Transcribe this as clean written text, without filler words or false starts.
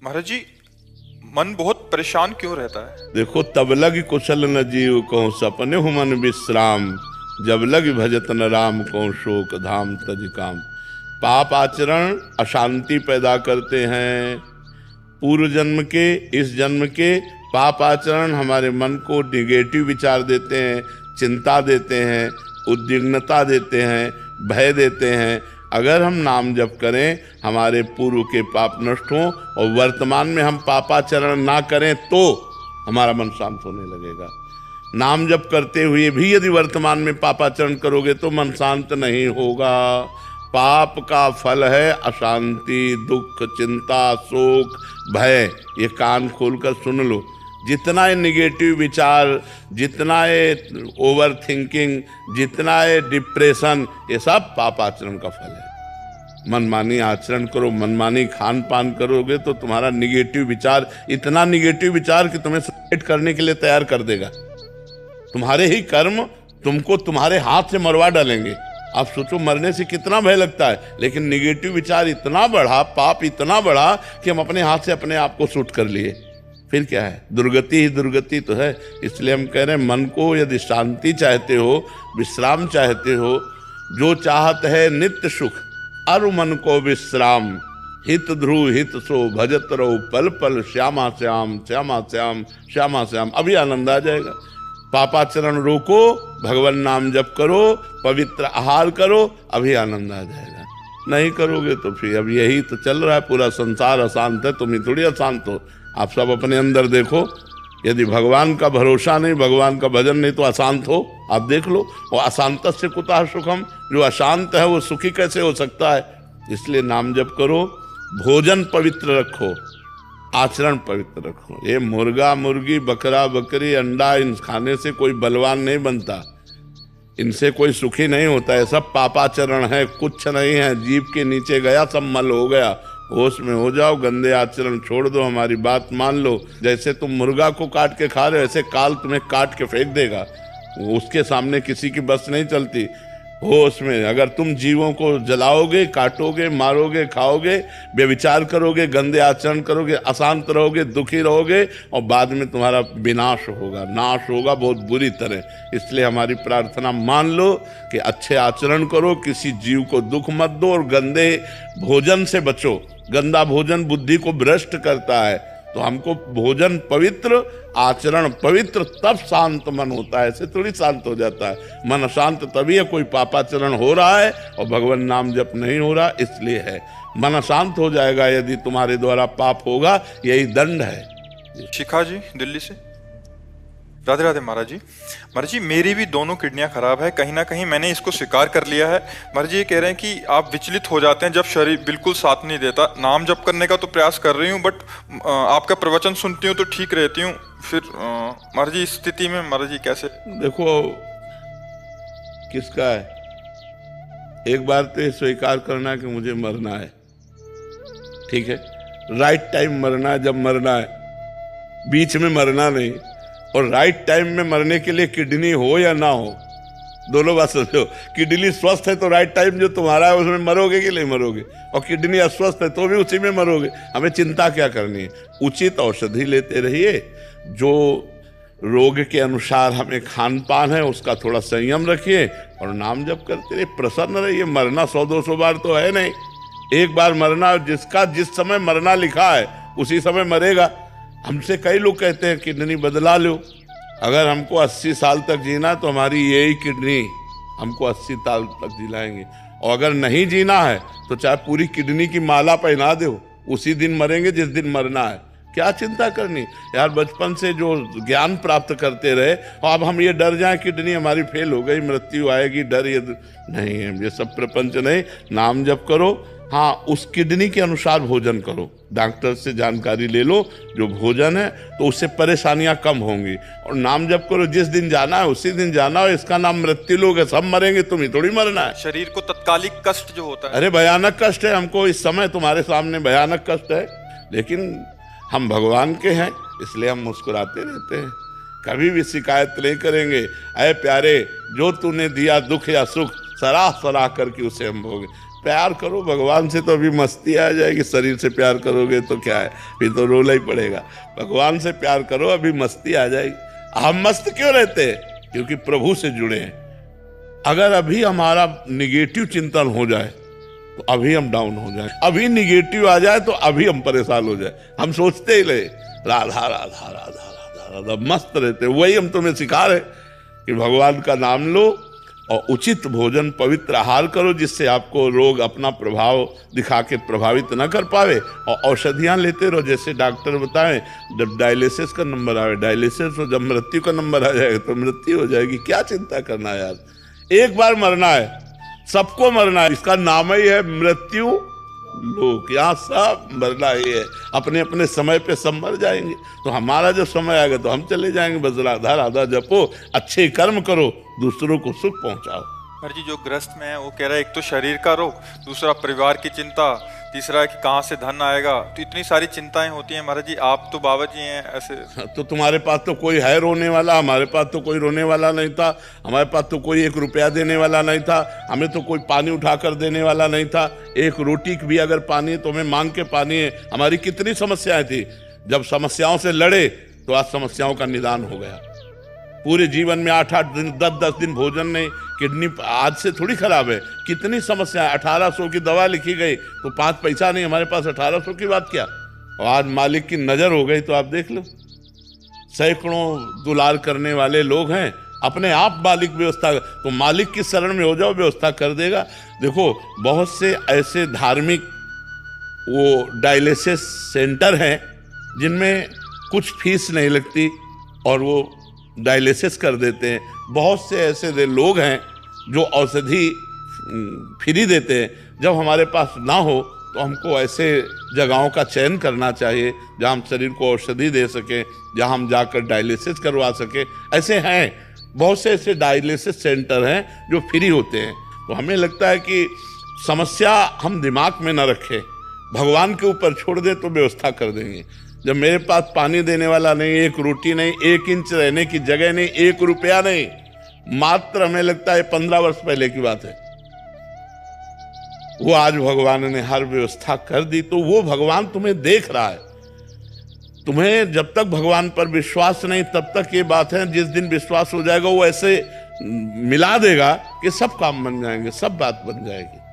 महाराज जी, मन बहुत परेशान क्यों रहता है? देखो, तब लग कुशल न जीव को सपने हु मन विश्राम, जब लग भजत न राम को शोक धाम तज काम। पाप आचरण अशांति पैदा करते हैं। पूर्व जन्म के, इस जन्म के पाप आचरण हमारे मन को निगेटिव विचार देते हैं, चिंता देते हैं, उद्विग्नता देते हैं, भय देते हैं। अगर हम नाम जप करें, हमारे पूर्व के पाप नष्ट हों और वर्तमान में हम पापाचरण ना करें तो हमारा मन शांत होने लगेगा। नाम जप करते हुए भी यदि वर्तमान में पापाचरण करोगे तो मन शांत नहीं होगा। पाप का फल है अशांति, दुख, चिंता, शोक, भय। ये कान खोलकर सुन लो। जितना ये निगेटिव विचार, जितना ये ओवर थिंकिंग, जितना ये डिप्रेशन, ये सब पाप आचरण का फल है। मनमानी आचरण करो, मनमानी खान पान करोगे तो तुम्हारा निगेटिव विचार, इतना निगेटिव विचार कि तुम्हें सुसाइड करने के लिए तैयार कर देगा। तुम्हारे ही कर्म तुमको तुम्हारे हाथ से मरवा डालेंगे। आप सोचो, मरने से कितना भय लगता है, लेकिन निगेटिव विचार इतना बढ़ा, पाप इतना बढ़ा कि हम अपने हाथ से अपने आप को शूट कर लिए। फिर क्या है? दुर्गति ही दुर्गति तो है। इसलिए हम कह रहे हैं, मन को यदि शांति चाहते हो, विश्राम चाहते हो, जो चाहत है नित्य सुख, अरु मन को विश्राम, हित ध्रुव हित सो भजत रहो पल पल, श्यामा श्याम श्यामा श्याम श्यामा श्याम। अभी आनंद आ जाएगा। पापाचरण रोको, भगवान नाम जप करो, पवित्र आहार करो, अभी आनंद आ जाएगा। नहीं करोगे तो फिर अब यही तो चल रहा है। पूरा संसार अशांत है, तुम ही थोड़ी अशांत हो। आप सब अपने अंदर देखो। यदि भगवान का भरोसा नहीं, भगवान का भजन नहीं, तो अशांत हो। आप देख लो। और अशांत से कुतः सुखम, जो अशांत है वो सुखी कैसे हो सकता है? इसलिए नाम जप करो, भोजन पवित्र रखो, आचरण पवित्र रखो। ये मुर्गा मुर्गी, बकरा बकरी, अंडा, इन खाने से कोई बलवान नहीं बनता, इनसे कोई सुखी नहीं होता है। सब पापाचरण है, कुछ नहीं है। जीभ के नीचे गया सब मल हो गया। होश में हो जाओ, गंदे आचरण छोड़ दो, हमारी बात मान लो। जैसे तुम मुर्गा को काट के खा रहे हो, ऐसे काल तुम्हें काट के फेंक देगा। उसके सामने किसी की बस नहीं चलती। होश में अगर तुम जीवों को जलाओगे, काटोगे, मारोगे, खाओगे, व्यभिचार करोगे, गंदे आचरण करोगे, अशांत रहोगे, दुखी रहोगे, और बाद में तुम्हारा विनाश होगा, नाश होगा बहुत बुरी तरह। इसलिए हमारी प्रार्थना मान लो कि अच्छे आचरण करो, किसी जीव को दुख मत दो, और गंदे भोजन से बचो। गंदा भोजन बुद्धि को भ्रष्ट करता है। तो हमको भोजन पवित्र, आचरण पवित्र, तब शांत मन होता है। ऐसे थोड़ी शांत हो जाता है। मन अशांत तभी है, कोई पापाचरण हो रहा है और भगवान नाम जप नहीं हो रहा, इसलिए है। मन अशांत हो जाएगा यदि तुम्हारे द्वारा पाप होगा, यही दंड है। शिखा जी दिल्ली से। राधे राधे महाराज जी। महाराज जी, मेरी भी दोनों किडनियां खराब है। कहीं ना कहीं मैंने इसको स्वीकार कर लिया है। महाराज जी ये कह रहे हैं कि आप विचलित हो जाते हैं जब शरीर बिल्कुल साथ नहीं देता। नाम जप करने का तो प्रयास कर रही हूँ, बट आपका प्रवचन सुनती हूँ तो ठीक रहती हूँ। फिर महाराज जी इस स्थिति में महाराज जी कैसे? देखो, किसका है, एक बार तो ये स्वीकार करना कि मुझे मरना है, ठीक है। राइट टाइम मरना है, जब मरना है, बीच में मरना नहीं। और राइट टाइम में मरने के लिए किडनी हो या ना हो, दोनों बात सोचो। किडनी स्वस्थ है तो राइट टाइम जो तुम्हारा है उसमें मरोगे कि नहीं मरोगे, और किडनी अस्वस्थ है तो भी उसी में मरोगे। हमें चिंता क्या करनी है? उचित औषधि लेते रहिए। जो रोग के अनुसार हमें खान पान है उसका थोड़ा संयम रखिए, और नाम जप करते रहिए, प्रसन्न रहिए। मरना 100-200 बार तो है नहीं, एक बार मरना। जिसका जिस समय मरना लिखा है उसी समय मरेगा। हमसे कई लोग कहते हैं किडनी बदला लो। अगर हमको 80 साल तक जीना तो हमारी यही किडनी हमको 80 साल तक जिलाएंगे। और अगर नहीं जीना है तो चाहे पूरी किडनी की माला पहना दो, उसी दिन मरेंगे जिस दिन मरना है। क्या चिंता करनी यार? बचपन से जो ज्ञान प्राप्त करते रहे, और अब हम ये डर जाएं किडनी हमारी फेल हो गई, मृत्यु आएगी, डर ये नहीं है। ये सब प्रपंच नहीं। नाम जप करो। हाँ, उस किडनी के अनुसार भोजन करो। डॉक्टर से जानकारी ले लो जो भोजन है, तो उससे परेशानियां कम होंगी। और नाम जप करो, जिस दिन जाना है उसी दिन जाना हो। इसका नाम मृत्यु लोग है, सब मरेंगे, तुम ही थोड़ी मरना है। शरीर को तत्कालिक कष्ट जो होता है, अरे भयानक कष्ट है हमको इस समय, तुम्हारे सामने भयानक कष्ट है। लेकिन हम भगवान के हैं, इसलिए हम मुस्कुराते रहते हैं। कभी भी शिकायत नहीं करेंगे। अरे प्यारे, जो तूने दिया दुख या सुख, सराह सराह करके उसे हम भोगे। प्यार करो भगवान से, तो अभी मस्ती आ जाएगी। शरीर से प्यार करोगे तो क्या है, फिर तो रोना ही पड़ेगा। भगवान से प्यार करो, अभी मस्ती आ जाएगी। हम मस्त क्यों रहते हैं? क्योंकि प्रभु से जुड़े हैं। अगर अभी हमारा निगेटिव चिंतन हो जाए तो अभी हम डाउन हो जाए, अभी निगेटिव आ जाए तो अभी हम परेशान हो जाए। हम सोचते ही रहे राधा राधा राधा राधा राधा, मस्त रहते। वही हम तुम्हें सिखा रहे कि भगवान का नाम लो और उचित भोजन पवित्र आहार करो, जिससे आपको रोग अपना प्रभाव दिखा के प्रभावित न कर पावे, और औषधियाँ लेते रहो। जैसे डॉक्टर बताएं, जब डायलिसिस का नंबर आवे डायलिसिस, और जब मृत्यु का नंबर आ जाएगा तो मृत्यु हो जाएगी। क्या चिंता करना है यार, एक बार मरना है, सबको मरना है। इसका नाम ही है मृत्यु लोक, यहाँ सब मरना ही है। अपने अपने समय पे सब मर जाएंगे, तो हमारा जब समय आएगा तो हम चले जाएंगे। बस राधा राधा जपो, अच्छे कर्म करो, दूसरों को सुख पहुंचाओ। महाराज जी, जो ग्रस्त में है वो कह रहा है एक तो शरीर का रोग, दूसरा परिवार की चिंता, तीसरा है कि कहाँ से धन आएगा। तो इतनी सारी चिंताएं होती हैं महाराज जी। आप तो बाबा जी हैं ऐसे। तो तुम्हारे पास तो कोई है रोने वाला, हमारे पास तो कोई रोने वाला नहीं था। हमारे पास तो कोई 1 रुपया देने वाला नहीं था, हमें तो कोई पानी उठाकर देने वाला नहीं था। एक रोटी भी अगर पानी है तो हमें मांग के पानी है। हमारी कितनी समस्याएं थी, जब समस्याओं से लड़े तो आज समस्याओं का निदान हो गया। पूरे जीवन में 8-8 दिन 10-10 दिन भोजन नहीं, किडनी आज से थोड़ी खराब है। कितनी समस्या, 1800 की दवा लिखी गई तो 5 पैसा नहीं, हमारे पास 1800 की बात क्या। और आज मालिक की नजर हो गई तो आप देख लो, सैकड़ों दुलार करने वाले लोग हैं। अपने आप मालिक व्यवस्था, तो मालिक की शरण में हो जाओ, व्यवस्था कर देगा। देखो बहुत से ऐसे धार्मिक वो डायलिसिस सेंटर हैं जिनमें कुछ फीस नहीं लगती और वो डायलिसिस कर देते हैं। बहुत से ऐसे लोग हैं जो औषधि फ्री देते हैं। जब हमारे पास ना हो तो हमको ऐसे जगहों का चयन करना चाहिए जहां हम शरीर को औषधि दे सकें, जहां हम जाकर डायलिसिस करवा सकें। ऐसे हैं बहुत से ऐसे डायलिसिस सेंटर हैं जो फ्री होते हैं। तो हमें लगता है कि समस्या हम दिमाग में न रखें, भगवान के ऊपर छोड़ दे तो व्यवस्था कर देंगे। जब मेरे पास पानी देने वाला नहीं, 1 रोटी नहीं, 1 इंच रहने की जगह नहीं, 1 रुपया नहीं, मात्र हमें लगता है 15 वर्ष पहले की बात है, वो आज भगवान ने हर व्यवस्था कर दी। तो वो भगवान तुम्हें देख रहा है। तुम्हें जब तक भगवान पर विश्वास नहीं तब तक ये बात है, जिस दिन विश्वास हो जाएगा वो ऐसे मिला देगा कि सब काम बन जाएंगे, सब बात बन जाएगी।